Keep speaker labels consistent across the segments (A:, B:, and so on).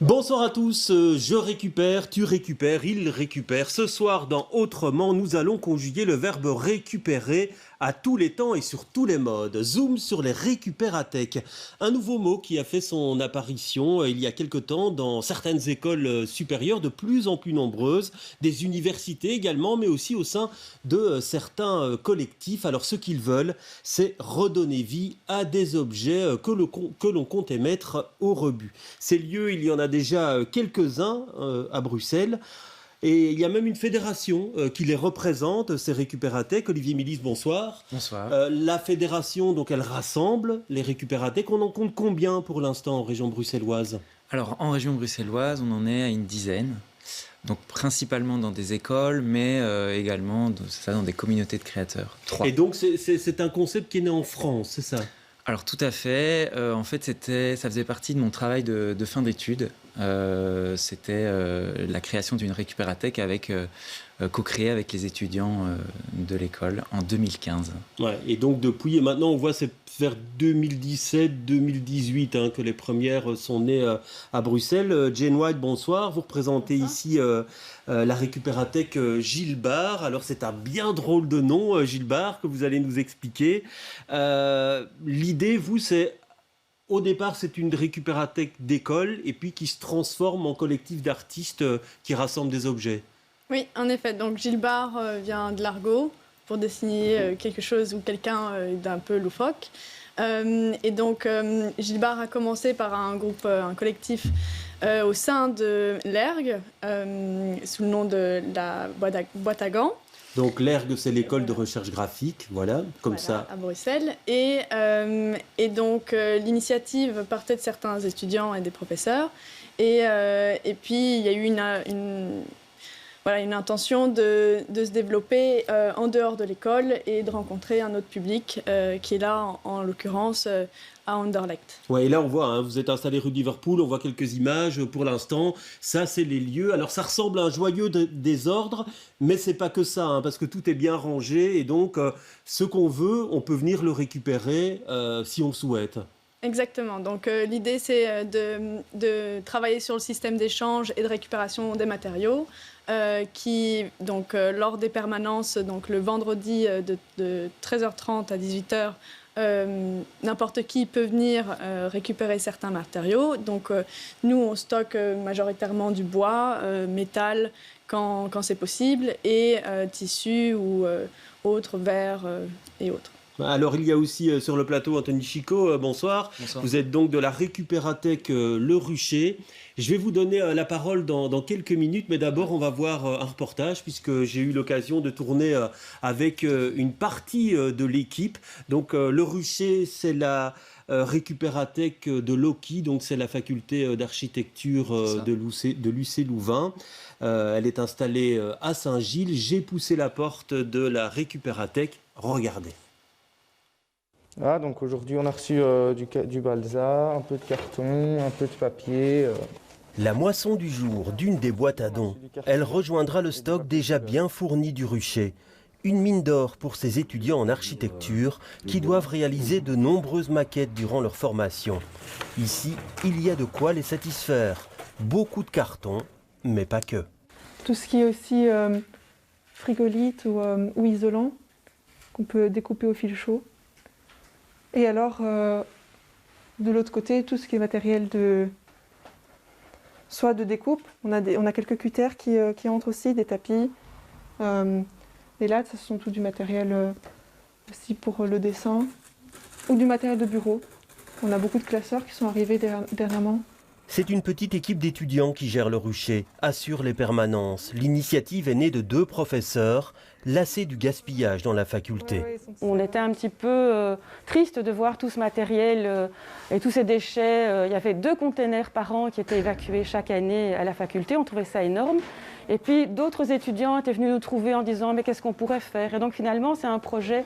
A: Bonsoir à tous, je récupère, tu récupères, il récupère. Ce soir dans Autrement, nous allons conjuguer le verbe récupérer à tous les temps et sur tous les modes. Zoom sur les récupérathèques, un nouveau mot qui a fait son apparition il y a quelque temps dans certaines écoles supérieures de plus en plus nombreuses, des universités également, mais aussi au sein de certains collectifs. Alors ce qu'ils veulent, c'est redonner vie à des objets que l'on compte émettre au rebut. Ces lieux, il y en a déjà quelques-uns à Bruxelles. Et il y a même une fédération qui les représente, ces récupérathèques. Olivier Milis, bonsoir.
B: Bonsoir.
A: La fédération, donc, elle rassemble les récupérathèques. On en compte combien pour l'instant en région bruxelloise ?
B: Alors, en région bruxelloise, on en est à une dizaine. Donc, principalement dans des écoles, mais également dans des communautés de créateurs. 3.
A: Et donc, c'est un concept qui est né en France, c'est ça ?
B: Alors, tout à fait. En fait, ça faisait partie de mon travail de fin d'études. C'était la création d'une récupérathèque co-créée avec les étudiants de l'école en 2015.
A: Ouais, et donc depuis, et maintenant on voit c'est vers 2017-2018 que les premières sont nées à Bruxelles. Jane White, bonsoir. Vous représentez ici la récupérathèque Gilles Bar. Alors c'est un bien drôle de nom, Gilles Bar, que vous allez nous expliquer. L'idée, vous, c'est... Au départ, c'est une récupérathèque d'école et puis qui se transforme en collectif d'artistes qui rassemblent des objets.
C: Oui, en effet. Donc Gilles Bar vient de l'argot pour désigner quelque chose ou quelqu'un d'un peu loufoque. Et donc Gilles Bar a commencé par un collectif au sein de l'ERG, sous le nom de la boîte à gants.
A: Donc l'ERG, c'est l'école de recherche graphique, voilà, comme ça.
C: À Bruxelles. Et donc l'initiative partait de certains étudiants et des professeurs. Et puis il y a eu une intention de se développer en dehors de l'école et de rencontrer un autre public qui est là, en l'occurrence, à Anderlecht.
A: Ouais, et là, on voit, vous êtes installé rue de Liverpool, on voit quelques images pour l'instant. Ça, c'est les lieux. Alors, ça ressemble à un joyeux désordre, mais c'est pas que ça, parce que tout est bien rangé. Et donc, ce qu'on veut, on peut venir le récupérer si on souhaite.
C: Exactement. Donc, l'idée, c'est de travailler sur le système d'échange et de récupération des matériaux. Qui, donc, lors des permanences, donc le vendredi de 13h30 à 18h, n'importe qui peut venir récupérer certains matériaux. Donc, nous, on stocke majoritairement du bois, métal, quand c'est possible, et tissus ou autres, verres et autres.
A: Alors, il y a aussi sur le plateau Anthony Chicot, bonsoir.
B: Bonsoir.
A: Vous êtes donc de la récupérathèque Le Rucher. Je vais vous donner la parole dans quelques minutes, mais d'abord, on va voir un reportage, puisque j'ai eu l'occasion de tourner avec une partie de l'équipe. Donc, Le Rucher, c'est la récupérathèque de l'OKI, donc c'est la faculté d'architecture de l'UC Louvain. Elle est installée à Saint-Gilles. J'ai poussé la porte de la récupérathèque. Regardez.
D: Ah, donc aujourd'hui on a reçu du balsa, un peu de carton, un peu de papier.
E: La moisson du jour d'une des boîtes à dons. Elle rejoindra le stock déjà bien fourni du Rucher. Une mine d'or pour ces étudiants en architecture qui doivent réaliser de nombreuses maquettes durant leur formation. Ici, il y a de quoi les satisfaire. Beaucoup de carton, mais pas que.
F: Tout ce qui est aussi frigolite ou isolant, qu'on peut découper au fil chaud. Et alors, de l'autre côté, tout ce qui est matériel soit de découpe. On a quelques cutters qui entrent aussi, des tapis. Et là, ce sont tout du matériel aussi pour le dessin ou du matériel de bureau. On a beaucoup de classeurs qui sont arrivés dernièrement.
E: C'est une petite équipe d'étudiants qui gère le Rucher, assure les permanences. L'initiative est née de 2 professeurs, lassés du gaspillage dans la faculté.
G: On était un petit peu triste de voir tout ce matériel et tous ces déchets. Il y avait 2 containers par an qui étaient évacués chaque année à la faculté. On trouvait ça énorme. Et puis d'autres étudiants étaient venus nous trouver en disant « mais qu'est-ce qu'on pourrait faire ?» Et donc finalement, c'est un projet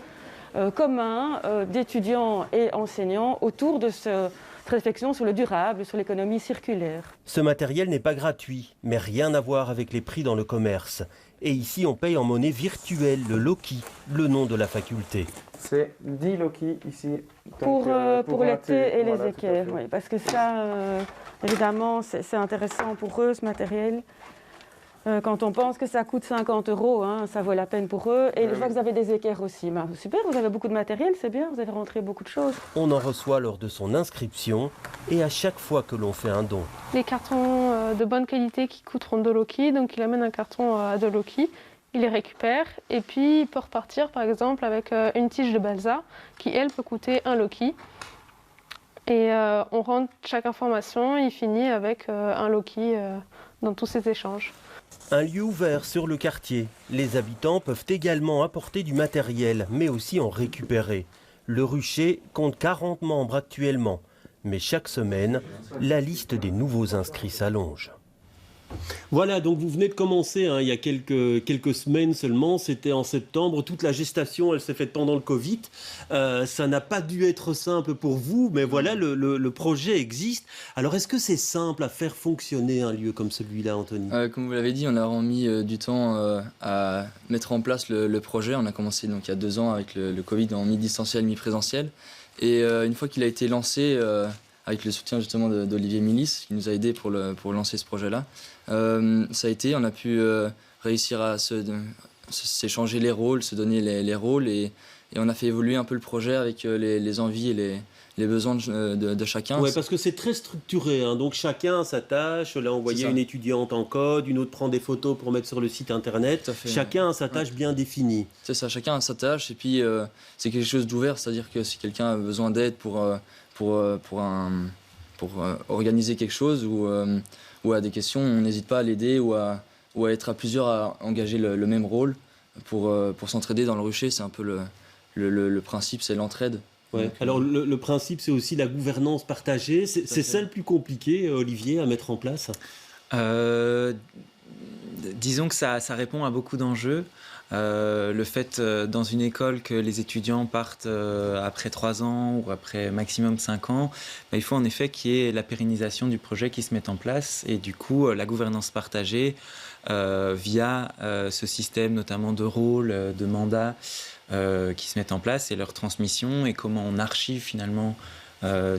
G: commun d'étudiants et enseignants autour de réflexion sur le durable, sur l'économie circulaire.
E: Ce matériel n'est pas gratuit, mais rien à voir avec les prix dans le commerce. Et ici, on paye en monnaie virtuelle, le Loki, le nom de la faculté.
D: C'est 10 Loki ici.
G: Pour les thés et les équerres,
D: oui.
G: oui, parce que ça, évidemment, c'est intéressant pour eux, ce matériel. Quand on pense que ça coûte 50 €, hein, ça vaut la peine pour eux. Et je vois que vous avez des équerres aussi. Ben, super, vous avez beaucoup de matériel, c'est bien, vous avez rentré beaucoup de choses.
E: On en reçoit lors de son inscription et à chaque fois que l'on fait un don.
H: Les cartons de bonne qualité qui coûteront 2 Loki, donc il amène un carton à 2 Loki, il les récupère et puis il peut repartir par exemple avec une tige de balsa qui elle peut coûter 1 Loki. Et on rentre chaque information, il finit avec 1 Loki dans tous ces échanges.
E: Un lieu ouvert sur le quartier. Les habitants peuvent également apporter du matériel, mais aussi en récupérer. Le rucher compte 40 membres actuellement. Mais chaque semaine, la liste des nouveaux inscrits s'allonge.
A: Voilà, donc vous venez de commencer, hein, il y a quelques semaines seulement, c'était en septembre. Toute la gestation, elle s'est faite pendant le Covid. Ça n'a pas dû être simple pour vous, mais voilà, le projet existe. Alors, est-ce que c'est simple à faire fonctionner un lieu comme celui-là, Anthony ?
I: Comme vous l'avez dit, on a vraiment mis du temps à mettre en place le projet. On a commencé donc, il y a 2 ans avec le Covid en mi-distanciel, mi-présentiel. Et une fois qu'il a été lancé, avec le soutien justement d'Olivier Milis, qui nous a aidés pour lancer ce projet-là, ça a été, on a pu réussir à s'échanger les rôles, se donner les rôles et on a fait évoluer un peu le projet avec les envies et les besoins de chacun.
A: Oui, parce que c'est très structuré, hein, donc chacun a sa tâche. Là, on voyait une étudiante en code, une autre prend des photos pour mettre sur le site internet. Chacun a sa tâche bien définie.
I: C'est ça, chacun a sa tâche et puis c'est quelque chose d'ouvert, c'est-à-dire que si quelqu'un a besoin d'aide pour organiser quelque chose ou a des questions, on n'hésite pas à l'aider ou à être à plusieurs à engager le même rôle pour s'entraider dans le rucher. C'est un peu le principe, c'est l'entraide.
A: Ouais. Alors le principe, c'est aussi la gouvernance partagée. C'est ça le plus compliqué, Olivier, à mettre en place ?
B: Disons que ça répond à beaucoup d'enjeux. Le fait dans une école que les étudiants partent après 3 ans ou après maximum 5 ans, il faut en effet qu'il y ait la pérennisation du projet qui se mette en place et du coup la gouvernance partagée via ce système notamment de rôles, de mandats qui se mettent en place et leur transmission et comment on archive finalement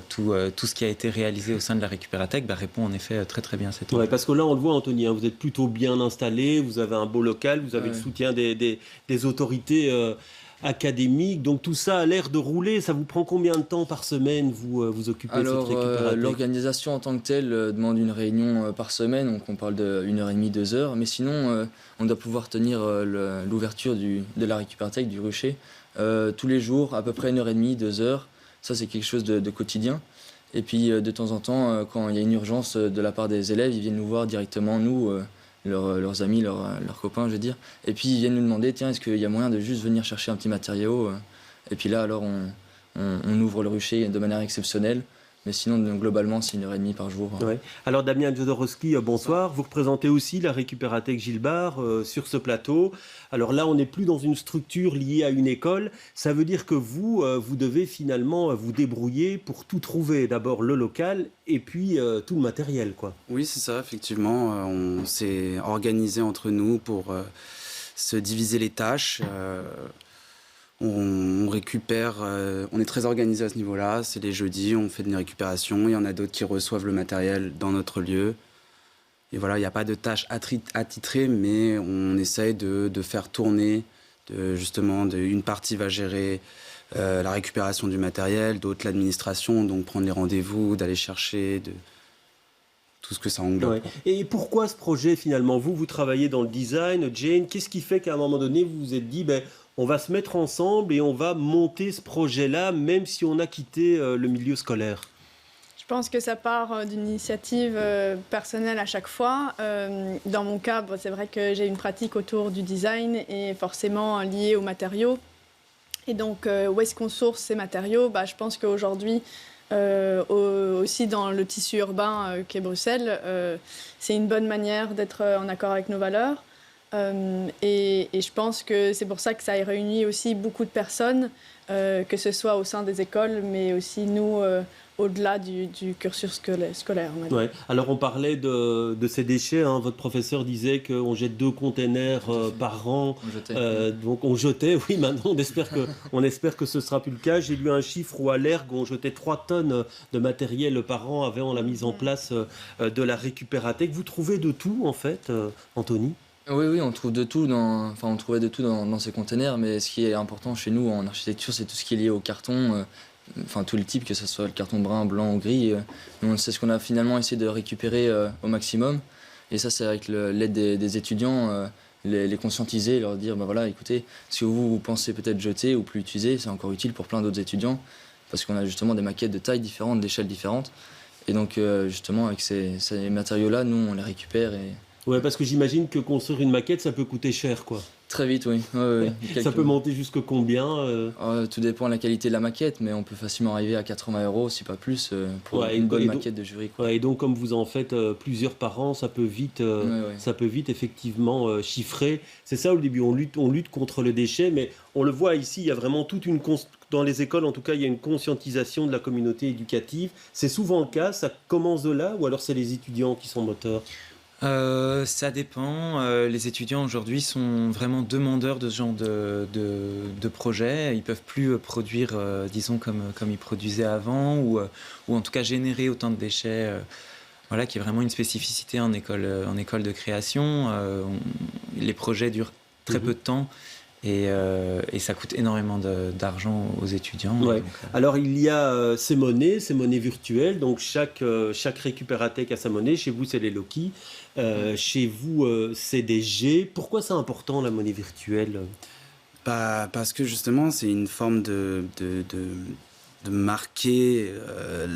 B: tout ce qui a été réalisé au sein de la Récupérathèque répond en effet très très bien à cette enjeu.
A: Ouais, parce que là on le voit, Anthony, hein, vous êtes plutôt bien installé, vous avez un beau local, vous avez le soutien des autorités académiques, donc tout ça a l'air de rouler. Ça vous prend combien de temps par semaine vous occupez de cette Récupérathèque ?
I: L'organisation en tant que telle demande une réunion par semaine, donc on parle de 1h30, 2 heures, mais sinon on doit pouvoir tenir l'ouverture de la Récupérathèque, du rucher, tous les jours, à peu près 1h30, 2 heures. Ça, c'est quelque chose de quotidien. Et puis, de temps en temps, quand il y a une urgence de la part des élèves, ils viennent nous voir directement, nous, leurs amis, leurs copains, je veux dire. Et puis, ils viennent nous demander, tiens, est-ce qu'il y a moyen de juste venir chercher un petit matériau ? Et puis là, alors, on ouvre le rucher de manière exceptionnelle. Mais sinon, globalement, c'est 1h30 par jour.
A: Ouais. Alors, Damien Jodorowsky, bonsoir. Vous représentez aussi la Récupérathèque Gilles Bart sur ce plateau. Alors là, on n'est plus dans une structure liée à une école. Ça veut dire que vous devez finalement vous débrouiller pour tout trouver. D'abord le local et puis tout le matériel, quoi.
J: Oui, c'est ça, effectivement. On s'est organisé entre nous pour se diviser les tâches. On récupère, on est très organisé à ce niveau-là. C'est les jeudis, on fait des récupérations. Il y en a d'autres qui reçoivent le matériel dans notre lieu. Et voilà, il n'y a pas de tâches attitrées, mais on essaye de faire tourner. Justement, une partie va gérer la récupération du matériel, d'autres l'administration, donc prendre les rendez-vous, d'aller chercher, tout ce que ça englobe.
A: Ouais. Et pourquoi ce projet finalement ? Vous travaillez dans le design, Jane. Qu'est-ce qui fait qu'à un moment donné, vous vous êtes dit, on va se mettre ensemble et on va monter ce projet-là, même si on a quitté le milieu scolaire ?
C: Je pense que ça part d'une initiative personnelle à chaque fois. Dans mon cas, c'est vrai que j'ai une pratique autour du design et forcément liée aux matériaux. Et donc, où est-ce qu'on source ces matériaux ? Je pense qu'aujourd'hui, aussi dans le tissu urbain qu'est Bruxelles, c'est une bonne manière d'être en accord avec nos valeurs. Et je pense que c'est pour ça que ça a réuni aussi beaucoup de personnes, que ce soit au sein des écoles, mais aussi nous, au-delà du cursus scolaire. On va dire.
A: Ouais. Alors on parlait de ces déchets, hein. Votre professeur disait qu'on jette 2 containers par an, donc on jetait, oui, maintenant on espère que ce ne sera plus le cas. J'ai lu un chiffre où à l'Ergue on jetait 3 tonnes de matériel par an avant la mise en place de la récupérathèque. Vous trouvez de tout en fait, Anthony ?
I: Oui, on trouve de tout on trouvait de tout dans ces containers, mais ce qui est important chez nous en architecture, c'est tout ce qui est lié au carton, tous les types, que ce soit le carton brun, blanc ou gris. C'est ce qu'on a finalement essayé de récupérer au maximum. Et ça, c'est avec l'aide des étudiants, les conscientiser, leur dire, voilà, écoutez, si vous pensez peut-être jeter ou plus utiliser, c'est encore utile pour plein d'autres étudiants, parce qu'on a justement des maquettes de tailles différentes, d'échelles différentes. Et donc, justement, avec ces matériaux-là, nous, on les récupère et...
A: Ouais, parce que j'imagine que construire une maquette, ça peut coûter cher, quoi.
I: Très vite, oui.
A: Ça peut monter jusqu'à combien
I: Tout dépend de la qualité de la maquette, mais on peut facilement arriver à 80 €, si pas plus, pour une bonne maquette de jury. Quoi.
A: Ouais, et donc, comme vous en faites plusieurs par an, ça peut vite, ça peut vite effectivement chiffrer. C'est ça, au début, on lutte contre le déchet, mais on le voit ici, il y a vraiment toute une... Dans les écoles, en tout cas, il y a une conscientisation de la communauté éducative. C'est souvent le cas, ça commence de là, ou alors c'est les étudiants qui sont moteurs ?
B: Ça dépend. Les étudiants aujourd'hui sont vraiment demandeurs de ce genre de projet. Ils ne peuvent plus produire, disons, comme ils produisaient avant, ou en tout cas générer autant de déchets. Voilà, qui est vraiment une spécificité en école de création. Les projets durent très peu de temps. Et ça coûte énormément d'argent aux étudiants.
A: Ouais.
B: Donc,
A: alors il y a ces monnaies virtuelles, donc chaque récupérathèque a sa monnaie. Chez vous c'est les Loki, chez vous c'est des G. Pourquoi c'est important la monnaie virtuelle ?
J: Parce que justement c'est une forme de marquer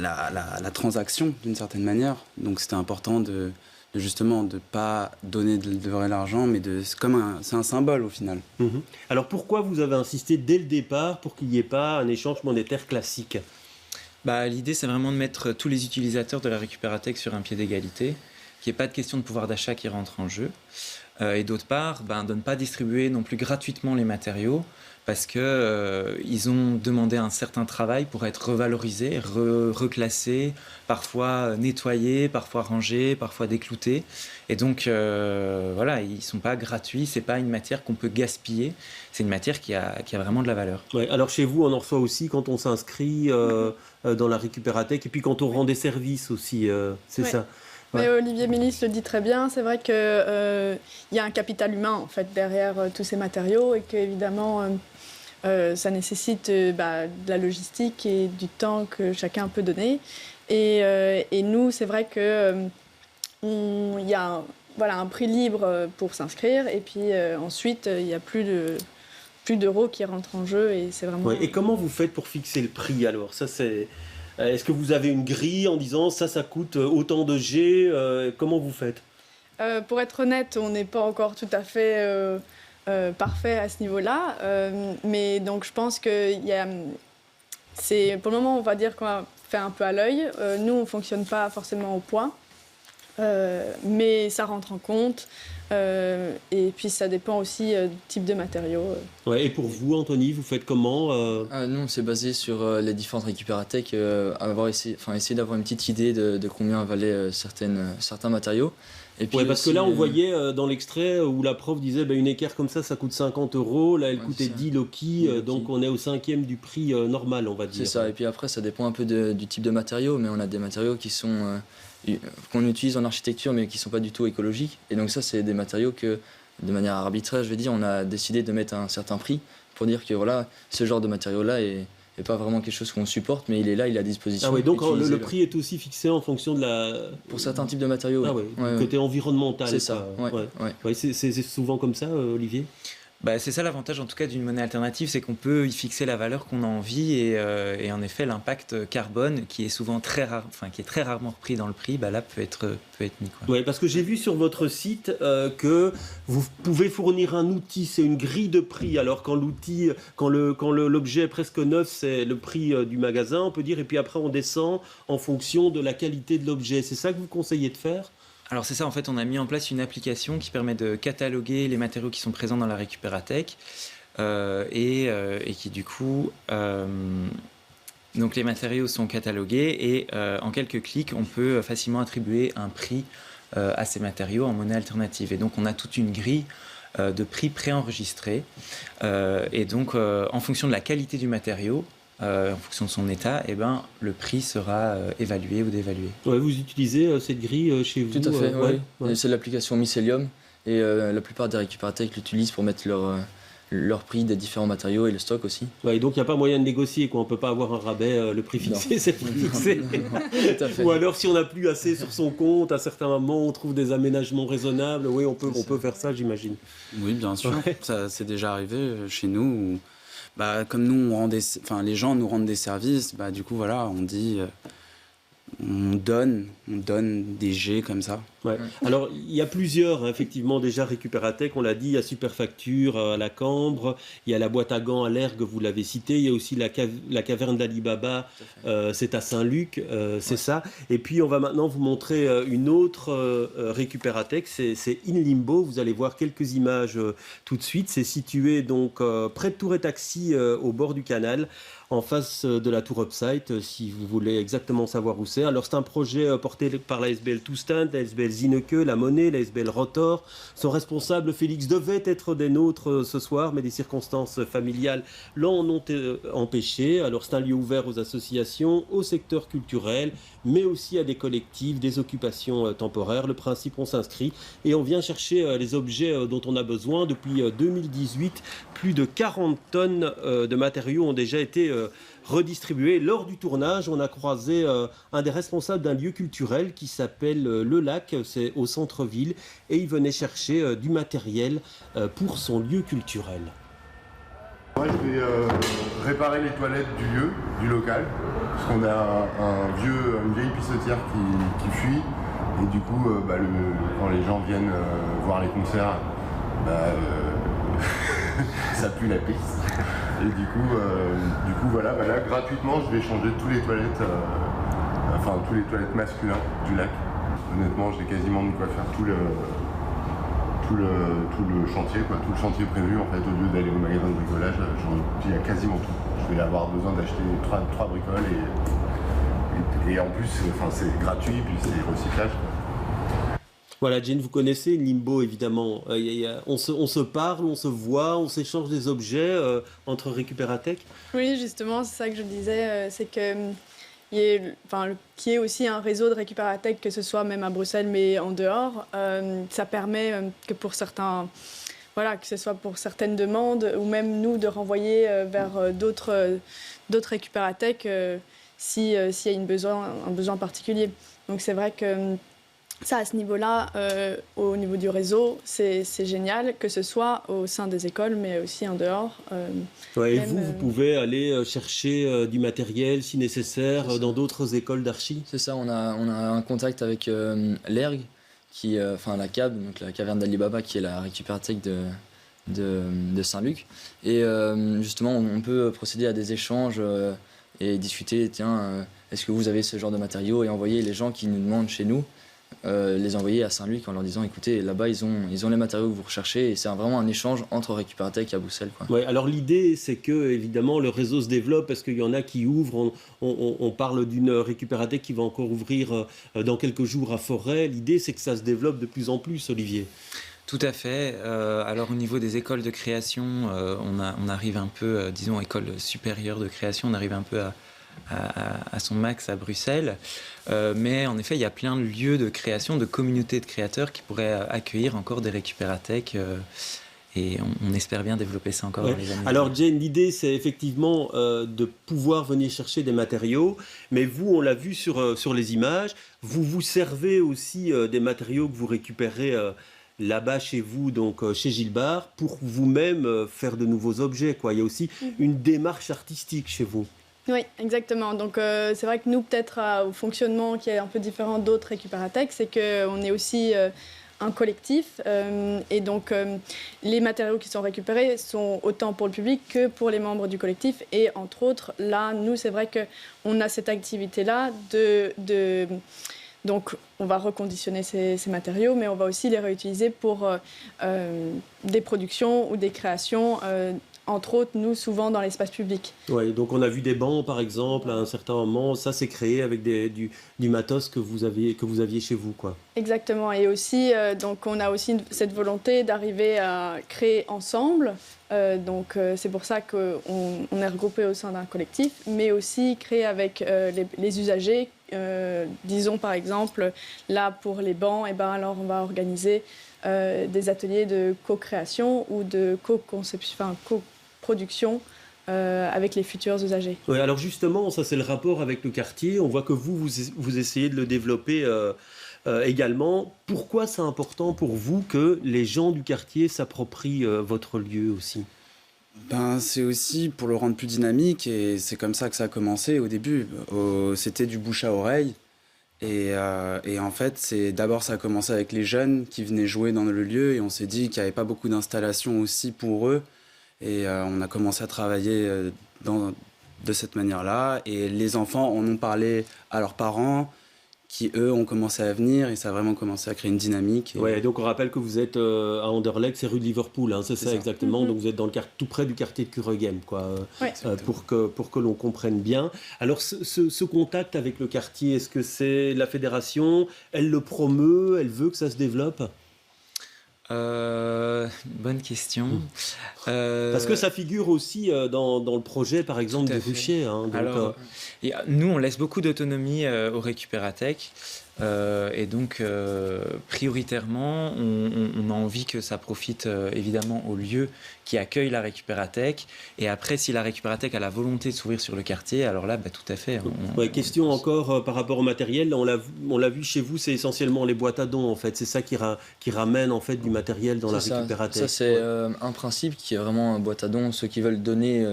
J: la transaction d'une certaine manière. Donc c'était important de justement de pas donner de vrai l'argent, mais c'est un symbole au final.
A: Alors pourquoi vous avez insisté dès le départ pour qu'il n'y ait pas un échange monétaire classique ?
B: L'idée c'est vraiment de mettre tous les utilisateurs de la récupérathèque sur un pied d'égalité, qu'il n'y ait pas de question de pouvoir d'achat qui rentre en jeu, et d'autre part de ne pas distribuer non plus gratuitement les matériaux, parce qu'ils ont demandé un certain travail pour être revalorisés, reclassés, parfois nettoyés, parfois rangés, parfois décloutés. Et donc, ils ne sont pas gratuits, ce n'est pas une matière qu'on peut gaspiller, c'est une matière qui a vraiment de la valeur.
A: Ouais, alors chez vous, on en reçoit aussi quand on s'inscrit dans la récupérathèque, et puis quand on rend des services aussi, c'est ça.
C: Ouais. Mais Olivier Mélis le dit très bien, c'est vrai qu'il y a un capital humain en fait, derrière tous ces matériaux, et qu'évidemment... ça nécessite de la logistique et du temps que chacun peut donner. Et nous, c'est vrai qu'il y a un prix libre pour s'inscrire. Et puis ensuite, il n'y a plus d'euros qui rentrent en jeu. Et c'est vraiment...
A: Ouais, et comment vous faites pour fixer le prix alors ? Est-ce que vous avez une grille en disant ça coûte autant de G ? Comment vous faites ?
C: Pour être honnête, on n'est pas encore tout à fait... parfait à ce niveau-là, mais donc je pense que pour le moment on va dire qu'on va faire un peu à l'œil. Nous on fonctionne pas forcément au point, mais ça rentre en compte, et puis ça dépend aussi du type de matériaux.
A: Ouais, et pour vous Anthony, vous faites comment
I: Nous on s'est basé sur les différentes récupérathèques, essayer d'avoir une petite idée de combien valaient certains matériaux. Et puis
A: parce que là, on voyait dans l'extrait où la prof disait une équerre comme ça coûte 50 €. Là, elle coûtait 10 Loki, donc on est au 5e du prix normal, on va dire.
I: C'est ça, et puis après, ça dépend un peu du type de matériaux, mais on a des matériaux qu'on utilise en architecture, mais qui ne sont pas du tout écologiques. Et donc ça, c'est des matériaux que, de manière arbitraire, je vais dire, on a décidé de mettre un certain prix pour dire que voilà, ce genre de matériau-là est pas vraiment quelque chose qu'on supporte, mais il est là, il est à disposition.
A: Ah oui, donc le prix est aussi fixé en fonction de la...
I: Pour certains types de matériaux,
A: oui. Côté environnemental.
I: C'est ça,
A: c'est souvent comme ça, Olivier ?
B: C'est ça l'avantage en tout cas d'une monnaie alternative, c'est qu'on peut y fixer la valeur qu'on a envie, et en effet l'impact carbone qui est souvent très rarement repris dans le prix, là peut être mis.
A: Oui, parce que j'ai vu sur votre site que vous pouvez fournir un outil, c'est une grille de prix. Alors quand l'objet est presque neuf, c'est le prix du magasin, on peut dire, et puis après on descend en fonction de la qualité de l'objet. C'est ça que vous conseillez de faire ?
B: Alors c'est ça, en fait, on a mis en place une application qui permet de cataloguer les matériaux qui sont présents dans la récupérathèque et qui du coup... donc les matériaux sont catalogués et en quelques clics, on peut facilement attribuer un prix à ces matériaux en monnaie alternative. Et donc on a toute une grille de prix préenregistrés. Et donc en fonction de la qualité du matériau, en fonction de son état, eh ben, le prix sera évalué ou dévalué.
A: Ouais, vous utilisez cette grille chez vous?
I: Tout à fait,
A: ouais.
I: Ouais. C'est l'application Mycelium et la plupart des récupérathèques l'utilisent pour mettre leur prix des différents matériaux et le stock aussi.
A: Ouais, et donc il n'y a pas moyen de négocier, quoi. On ne peut pas avoir un rabais, le prix fixé, c'est le prix fixé.
I: Tout à fait.
A: Ou alors si on n'a plus assez sur son compte, à certains moments on trouve des aménagements raisonnables, oui on peut faire ça j'imagine.
J: Oui bien sûr,
A: Ouais.
J: ça c'est déjà arrivé chez nous où, comme nous les gens nous rendent des services, du coup voilà on dit on donne des jets comme ça.
A: Ouais. Alors, il y a plusieurs, effectivement, déjà récupérathèques, on l'a dit, il y a Superfacture à la Cambre, il y a la boîte à gants à l'Ergue, vous l'avez cité, il y a aussi la caverne d'Ali Baba, c'est à Saint-Luc, c'est ça. Et puis, on va maintenant vous montrer une autre récupérathèque, c'est In Limbo, vous allez voir quelques images tout de suite. C'est situé donc près de Tour et Taxi, au bord du canal, en face de la Tour Upside, si vous voulez exactement savoir où c'est. Alors, c'est un projet porté par la SBL Toustand, la SBL Zineke, la Monnaie, la SBL Rotor. Son responsable, Félix, devait être des nôtres ce soir, mais des circonstances familiales l'en ont empêché. Alors, c'est un lieu ouvert aux associations, au secteur culturel, mais aussi à des collectifs, des occupations temporaires. Le principe, on s'inscrit et on vient chercher les objets dont on a besoin. Depuis 2018, plus de 40 tonnes de matériaux ont déjà été redistribués. Lors du tournage, on a croisé un des responsables d'un lieu culturel qui s'appelle Le Lac, c'est au centre-ville, et il venait chercher du matériel pour son lieu culturel.
K: Moi, je vais réparer les toilettes du lieu, du local, parce qu'on a une vieille pissotière qui fuit, et du coup, quand les gens viennent voir les concerts, ça pue la pisse. Et du coup voilà, là, gratuitement, je vais changer tous les toilettes masculins du lac. Honnêtement, j'ai quasiment de quoi faire tout le chantier, quoi, tout le chantier prévu en fait, au lieu d'aller au magasin de bricolage, il y a quasiment tout. Je vais avoir besoin d'acheter 3 bricoles et en plus c'est gratuit puis c'est recyclage.
A: Voilà, Jane, vous connaissez Limbo évidemment. On se parle, on se voit, on s'échange des objets entre récupérathèques.
C: Oui, justement, c'est ça que je disais, c'est que qui est aussi un réseau de récupérathèques, que ce soit même à Bruxelles, mais en dehors, ça permet que pour certains, que ce soit pour certaines demandes, ou même nous de renvoyer vers d'autres récupérathèques s'il y a un besoin particulier. Donc c'est vrai que ça, à ce niveau-là, au niveau du réseau, c'est génial, que ce soit au sein des écoles, mais aussi en dehors.
A: Et vous pouvez aller chercher du matériel, si nécessaire, dans d'autres écoles d'archi?
I: C'est ça, on a un contact avec l'ERG, la CAB, donc la caverne d'Ali Baba, qui est la récupérathèque de Saint-Luc. Et justement, on peut procéder à des échanges et discuter, est-ce que vous avez ce genre de matériaux, et envoyer les gens qui nous demandent chez nous, les envoyer à Saint-Luc en leur disant écoutez, là-bas ils ont les matériaux que vous recherchez, et c'est vraiment un échange entre récupérathèques à Bruxelles, quoi.
A: Ouais, alors l'idée c'est que évidemment le réseau se développe, parce qu'il y en a qui ouvrent, on parle d'une récupérathèque qui va encore ouvrir dans quelques jours à Forêt. L'idée c'est que ça se développe de plus en plus, Olivier.
B: Tout à fait. Alors au niveau des écoles de création, on arrive un peu, disons école supérieure de création, on arrive un peu à son max à Bruxelles. Mais en effet, il y a plein de lieux de création, de communautés de créateurs qui pourraient accueillir encore des récupérathèques. Et on espère bien développer ça encore dans les années.
A: Alors Jane, l'idée c'est effectivement de pouvoir venir chercher des matériaux, mais vous, on l'a vu sur les images, vous servez aussi des matériaux que vous récupérez là-bas chez vous, donc chez Gilbert, pour vous-même faire de nouveaux objets, quoi. Il y a aussi une démarche artistique chez vous.
C: Oui, exactement. Donc c'est vrai que nous, peut-être au fonctionnement qui est un peu différent d'autres récupérathèques, c'est qu'on est aussi un collectif, et donc les matériaux qui sont récupérés sont autant pour le public que pour les membres du collectif. Et entre autres, là, nous, c'est vrai qu'on a cette activité-là Donc, on va reconditionner ces matériaux, mais on va aussi les réutiliser pour des productions ou des créations, entre autres, nous, souvent dans l'espace public.
A: Oui, donc on a vu des bancs, par exemple, à un certain moment. Ça, c'est créé avec du matos que vous aviez chez vous, quoi.
C: Exactement. Et aussi, donc, on a aussi cette volonté d'arriver à créer ensemble. C'est pour ça qu'on est regroupé au sein d'un collectif, mais aussi créer avec les usagers. Disons par exemple, là pour les bancs, alors on va organiser des ateliers de co-création ou de co-production avec les futurs usagers.
A: Oui, alors justement, ça c'est le rapport avec le quartier. On voit que vous essayez de le développer également. Pourquoi c'est important pour vous que les gens du quartier s'approprient votre lieu aussi ?
J: C'est aussi pour le rendre plus dynamique et c'est comme ça que ça a commencé au début. C'était du bouche à oreille et en fait, d'abord ça a commencé avec les jeunes qui venaient jouer dans le lieu et on s'est dit qu'il n'y avait pas beaucoup d'installations aussi pour eux et on a commencé à travailler de cette manière-là et les enfants en ont parlé à leurs parents qui, eux, ont commencé à venir et ça a vraiment commencé à créer une dynamique.
A: Ouais, donc on rappelle que vous êtes à Anderlecht, c'est rue de Liverpool, hein, c'est ça exactement. Donc vous êtes tout près du quartier de Kuregem, quoi, pour que l'on comprenne bien. Alors ce contact avec le quartier, est-ce que c'est la fédération, elle le promeut, elle veut que ça se développe ?
B: Bonne question.
A: Parce que ça figure aussi dans le projet, par exemple, du rucher. Hein, donc,
B: alors, nous, on laisse beaucoup d'autonomie aux récupérathèques. Et donc, prioritairement, on a envie que ça profite évidemment au lieu qui accueille la récupérathèque. Et après, si la récupérathèque a la volonté de s'ouvrir sur le quartier, alors là, tout à fait.
A: Question encore par rapport au matériel. On l'a vu chez vous, c'est essentiellement les boîtes à dons, en fait. C'est ça qui ramène en fait du matériel dans la récupérathèque.
I: Ça, c'est un principe qui est vraiment une boîte à dons. Ceux qui veulent donner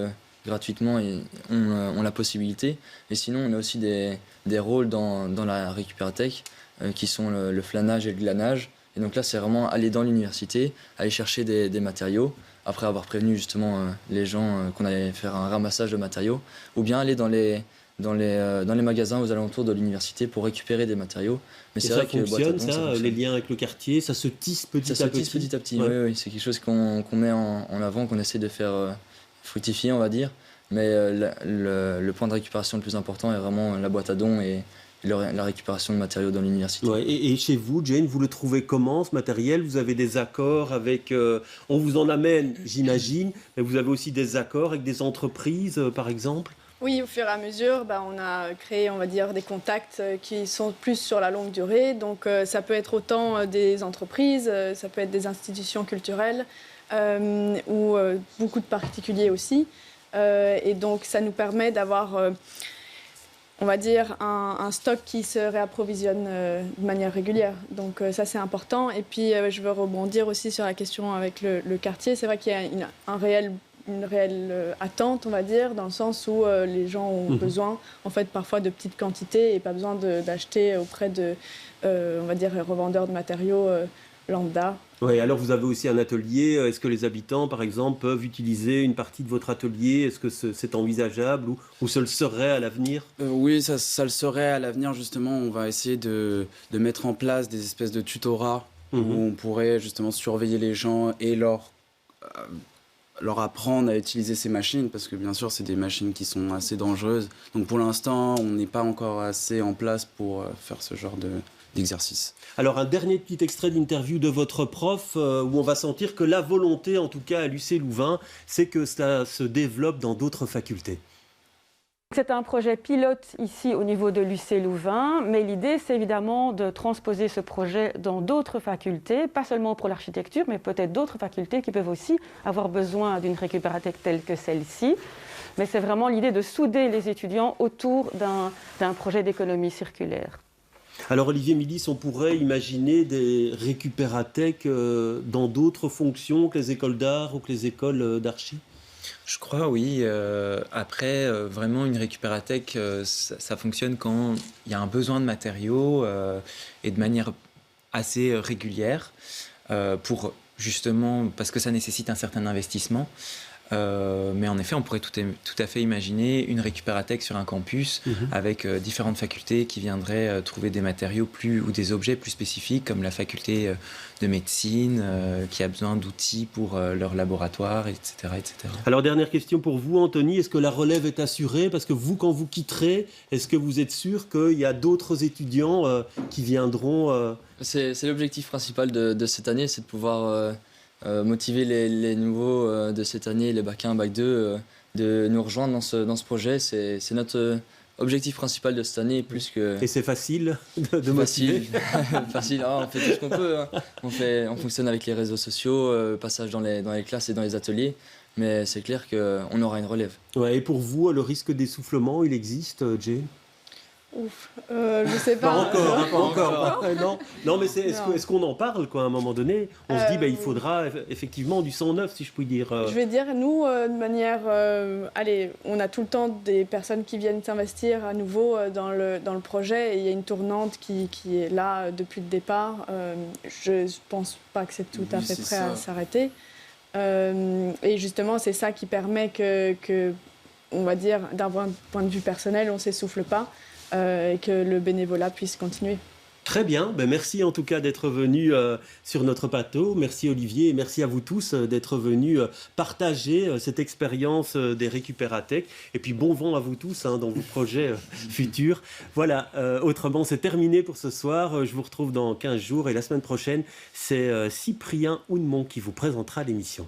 I: gratuitement ont la possibilité. Et sinon, on a aussi des rôles dans la récupérathèque qui sont le flânage et le glanage. Et donc là, c'est vraiment aller dans l'université, aller chercher des matériaux, après avoir prévenu justement les gens qu'on allait faire un ramassage de matériaux, ou bien aller dans les magasins aux alentours de l'université pour récupérer des matériaux. Mais
A: c'est vrai que les liens avec le quartier, ça se tisse petit à petit.
I: Oui, c'est quelque chose qu'on met en avant, qu'on essaie de faire fructifier, on va dire. Mais le point de récupération le plus important est vraiment la boîte à dons et la récupération de matériaux dans l'université.
A: Ouais, et chez vous, Jane, vous le trouvez comment ce matériel ? Vous avez des accords avec... on vous en amène, j'imagine, mais vous avez aussi des accords avec des entreprises, par exemple ?
C: Oui, au fur et à mesure, on a créé, on va dire, des contacts qui sont plus sur la longue durée. Donc ça peut être autant des entreprises, ça peut être des institutions culturelles ou beaucoup de particuliers aussi. Et donc ça nous permet d'avoir... on va dire, un stock qui se réapprovisionne de manière régulière. Donc ça, c'est important. Et puis, je veux rebondir aussi sur la question avec le quartier. C'est vrai qu'il y a une réelle attente, on va dire, dans le sens où les gens ont besoin, en fait, parfois de petites quantités et pas besoin d'acheter auprès de, on va dire, revendeurs de matériaux lambda.
A: Oui, alors vous avez aussi un atelier. Est-ce que les habitants, par exemple, peuvent utiliser une partie de votre atelier ? Est-ce que c'est envisageable ou ce le serait à l'avenir ?
J: Oui, ça le serait à l'avenir, justement. On va essayer de mettre en place des espèces de tutorats où on pourrait justement surveiller les gens et leur apprendre à utiliser ces machines, parce que bien sûr, c'est des machines qui sont assez dangereuses. Donc pour l'instant, on n'est pas encore assez en place pour faire ce genre d'exercice.
A: Alors un dernier petit extrait d'interview de votre prof où on va sentir que la volonté, en tout cas à l'UC Louvain, c'est que ça se développe dans d'autres facultés.
G: C'est un projet pilote ici au niveau de l'UC Louvain, mais l'idée c'est évidemment de transposer ce projet dans d'autres facultés, pas seulement pour l'architecture, mais peut-être d'autres facultés qui peuvent aussi avoir besoin d'une récupérathèque telle que celle-ci. Mais c'est vraiment l'idée de souder les étudiants autour d'un projet d'économie circulaire.
A: Alors Olivier Milis, on pourrait imaginer des récupérathèques dans d'autres fonctions que les écoles d'art ou que les écoles d'archi ?
B: Je crois, oui. Après, vraiment, une récupérathèque, ça fonctionne quand il y a un besoin de matériaux et de manière assez régulière, pour justement, parce que ça nécessite un certain investissement. Mais en effet, on pourrait tout à fait imaginer une récupérathèque sur un campus avec différentes facultés qui viendraient trouver des matériaux ou des objets plus spécifiques, comme la faculté de médecine qui a besoin d'outils pour leur laboratoire, etc., etc.
A: Alors, dernière question pour vous, Anthony. Est-ce que la relève est assurée? Parce que vous, quand vous quitterez, est-ce que vous êtes sûr qu'il y a d'autres étudiants qui viendront
I: C'est l'objectif principal de cette année, c'est de pouvoir motiver les nouveaux de cette année, les bac 1, bac 2, de nous rejoindre dans ce projet. C'est notre objectif principal de cette année. Plus que...
A: Et c'est facile de motiver?
I: Facile, on fait tout ce qu'on peut. Hein. On fonctionne avec les réseaux sociaux, passage dans les classes et dans les ateliers. Mais c'est clair qu'on aura une relève.
A: Ouais, et pour vous, le risque d'essoufflement, il existe, Jay?
C: Ouf, je sais pas.
A: Pas encore. Non, mais est-ce qu'on en parle, quoi, à un moment donné? On se dit, il faudra effectivement du sang neuf, si je puis dire.
C: Je vais dire, nous, de manière... allez, on a tout le temps des personnes qui viennent s'investir à nouveau dans le projet. Et il y a une tournante qui est là depuis le départ. Je ne pense pas que c'est tout à fait prêt à s'arrêter. Et justement, c'est ça qui permet que on va dire, d'un point de vue personnel, on ne s'essouffle pas. Et que le bénévolat puisse continuer.
A: Très bien, merci en tout cas d'être venu sur notre plateau. Merci Olivier et merci à vous tous d'être venus partager cette expérience des récupérathèques. Et puis bon vent à vous tous dans vos projets futurs. Voilà, autrement c'est terminé pour ce soir. Je vous retrouve dans 15 jours et la semaine prochaine, c'est Cyprien Houdemont qui vous présentera l'émission.